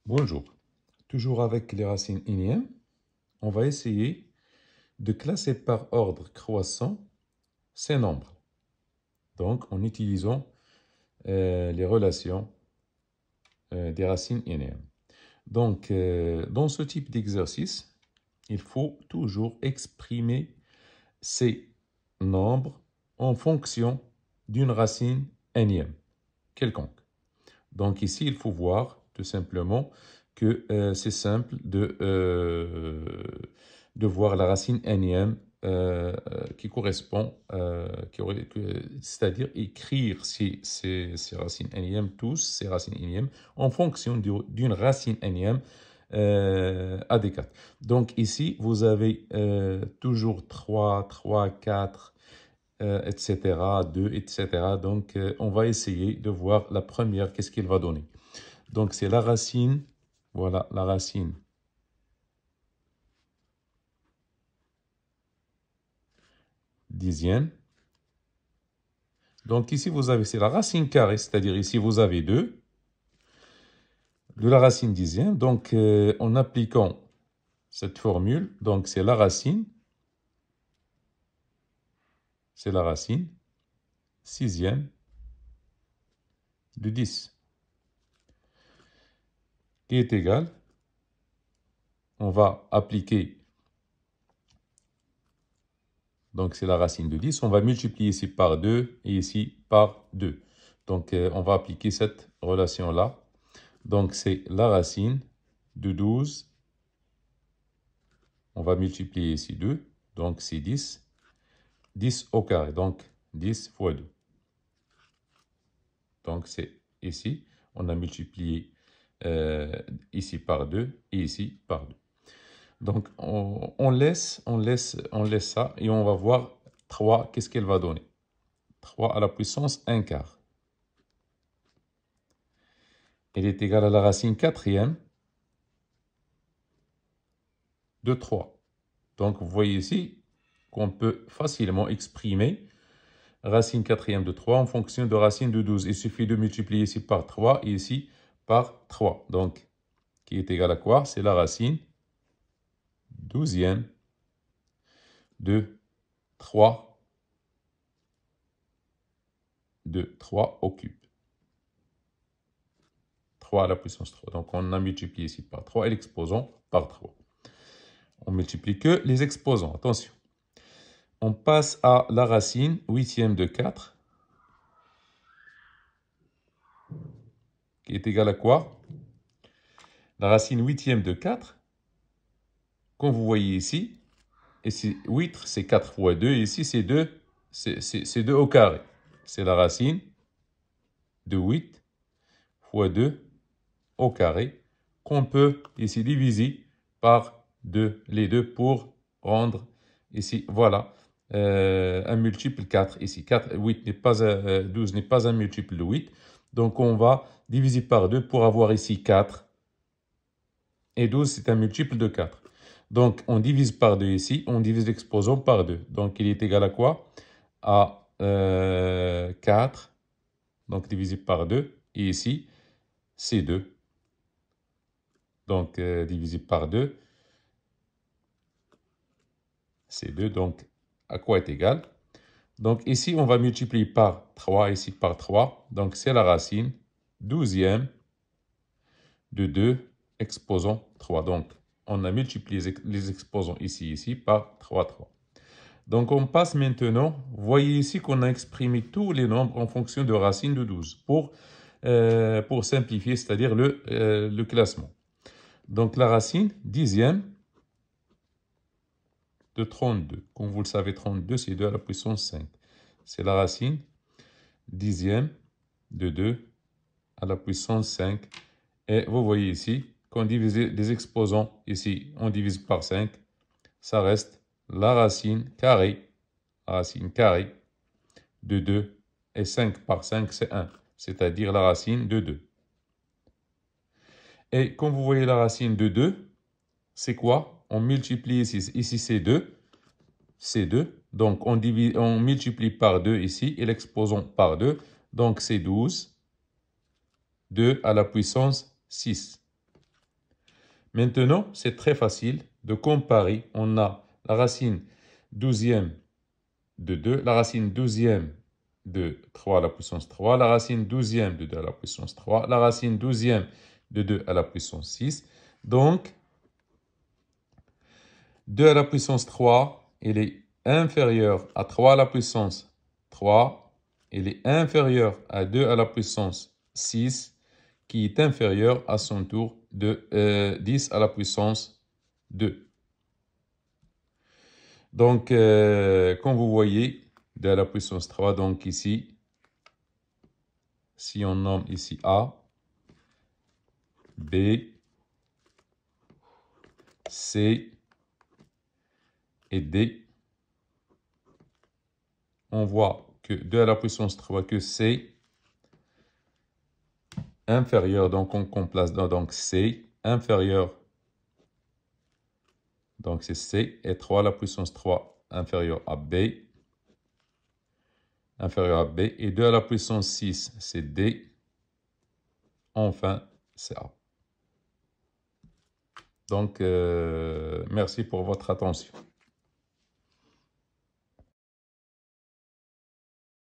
Bonjour. Toujours avec les racines énièmes, on va essayer de classer par ordre croissant ces nombres. Donc, en utilisant les relations des racines énièmes. Donc, dans ce type d'exercice, il faut toujours exprimer ces nombres en fonction d'une racine énième quelconque. Donc ici, il faut voir tout simplement que c'est simple de voir la racine énième qui correspond, c'est-à-dire écrire ces racines énièmes, tous ces racines énièmes, en fonction d'une racine énième adéquate. Donc ici, vous avez toujours 3, 4, etc., 2, etc. Donc on va essayer de voir la première, qu'est-ce qu'elle va donner. Donc, c'est la racine, voilà, la racine dixième. Donc, ici, vous avez, c'est la racine carrée, c'est-à-dire ici, vous avez 2 de la racine dixième. Donc, en appliquant cette formule, donc c'est la racine sixième de 10, qui est égale, on va appliquer, donc c'est la racine de 10, on va multiplier ici par 2 et ici par 2. Donc, on va appliquer cette relation-là. Donc, c'est la racine de 12. On va multiplier ici 2. Donc, c'est 10. 10 au carré. Donc, 10 fois 2. Donc, c'est ici. On a multiplié ici par 2 et ici par 2. Donc, on laisse ça et on va voir 3. Qu'est-ce qu'elle va donner? 3 à la puissance 1 quart. Elle est égale à la racine quatrième de 3. Donc, vous voyez ici qu'on peut facilement exprimer racine quatrième de 3 en fonction de racine de 12. Il suffit de multiplier ici par 3 et ici par 3. Donc, qui est égal à quoi? C'est la racine douzième de 3 au cube. 3 à la puissance 3. Donc, on a multiplié ici par 3 et l'exposant par 3. On multiplie que les exposants. Attention. On passe à la racine huitième de 4, qui est égale à quoi? La racine huitième de 4, comme vous voyez ici, ici 8, c'est 4 fois 2, et ici c'est 2, c'est 2 au carré. C'est la racine de 8 fois 2 au carré, qu'on peut ici diviser par 2, les deux pour rendre ici, voilà, un multiple 4 ici. 4, 8 n'est pas, 12 n'est pas un multiple de 8, donc on va diviser par 2 pour avoir ici 4, et 12 c'est un multiple de 4. Donc on divise par 2 ici, on divise l'exposant par 2. Donc il est égal à quoi? À 4, donc divisé par 2, et ici c'est 2. Donc, divisé par 2, c'est 2. Donc, à quoi est égal? Donc, ici, on va multiplier par 3, ici par 3. Donc, c'est la racine douzième de 2 exposant 3. Donc, on a multiplié les exposants ici par 3, 3. Donc, on passe maintenant. Vous voyez ici qu'on a exprimé tous les nombres en fonction de racine de 12 pour simplifier, c'est-à-dire le classement. Donc, la racine dixième de 32. Comme vous le savez, 32, c'est 2 à la puissance 5. C'est la racine dixième de 2 à la puissance 5. Et vous voyez ici qu'on divise les exposants. Ici, on divise par 5. Ça reste la racine carrée de 2. Et 5 par 5, c'est 1. C'est-à-dire la racine de 2. Et comme vous voyez la racine de 2, c'est quoi? On multiplie ici c'est 2. C'est 2. Donc, on multiplie par 2 ici et l'exposant par 2. Donc, c'est 12. 2 à la puissance 6. Maintenant, c'est très facile de comparer. On a la racine 12e de 2, la racine 12e de 3 à la puissance 3, la racine 12e de 2 à la puissance 3, la racine 12e de 2 à la puissance 6. Donc, 2 à la puissance 3, il est inférieur à 3 à la puissance 3. Il est inférieur à 2 à la puissance 6, qui est inférieur à son tour de 10 à la puissance 2. Donc, comme vous voyez, 2 à la puissance 3, donc ici, si on nomme ici A, B, C et D, on voit que 2 à la puissance 3, que C inférieur, donc on place donc C inférieur, donc c'est C, et 3 à la puissance 3 inférieur à B, et 2 à la puissance 6, c'est D, enfin, c'est A. Donc, merci pour votre attention.